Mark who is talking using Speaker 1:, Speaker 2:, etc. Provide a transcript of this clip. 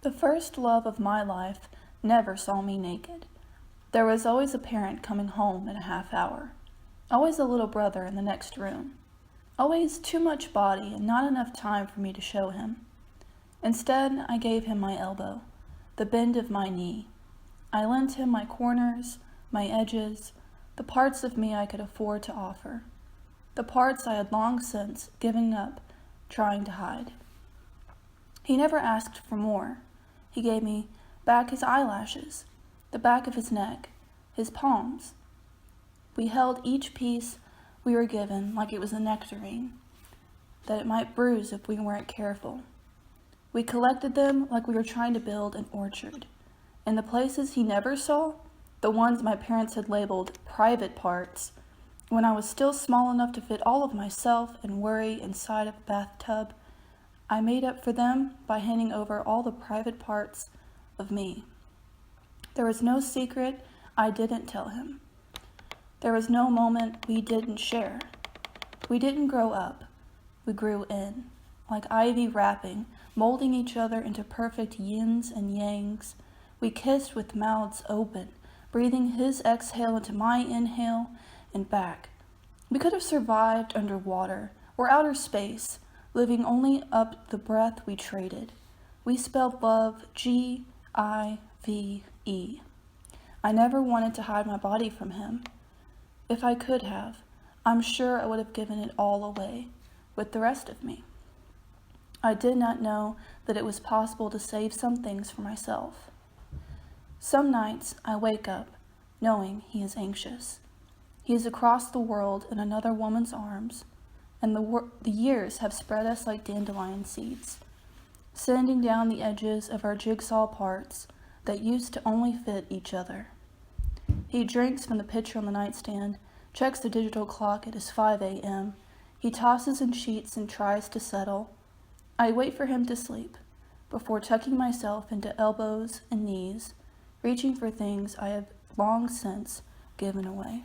Speaker 1: The first love of my life never saw me naked. There was always a parent coming home in a half hour, always a little brother in the next room, always too much body and not enough time for me to show him. Instead, I gave him my elbow, the bend of my knee. I lent him my corners, my edges, the parts of me I could afford to offer, the parts I had long since given up trying to hide. He never asked for more. He gave me back his eyelashes, the back of his neck, his palms. We held each piece we were given like it was a nectarine, that it might bruise if we weren't careful. We collected them like we were trying to build an orchard. And the places he never saw, the ones my parents had labeled private parts, when I was still small enough to fit all of myself and worry inside of a bathtub, I made up for them by handing over all the private parts of me. There was no secret I didn't tell him. There was no moment we didn't share. We didn't grow up. We grew in, like ivy wrapping, molding each other into perfect yins and yangs. We kissed with mouths open, breathing his exhale into my inhale and back. We could have survived underwater or outer space, living only up the breath we traded. We spelled love G-I-V-E. I never wanted to hide my body from him. If I could have, I'm sure I would have given it all away with the rest of me. I did not know that it was possible to save some things for myself. Some nights I wake up knowing he is anxious. He is across the world in another woman's arms, and the years have spread us like dandelion seeds, sanding down the edges of our jigsaw parts that used to only fit each other. He drinks from the pitcher on the nightstand, checks the digital clock at his 5 a.m. He tosses and cheats and tries to settle. I wait for him to sleep before tucking myself into elbows and knees, reaching for things I have long since given away.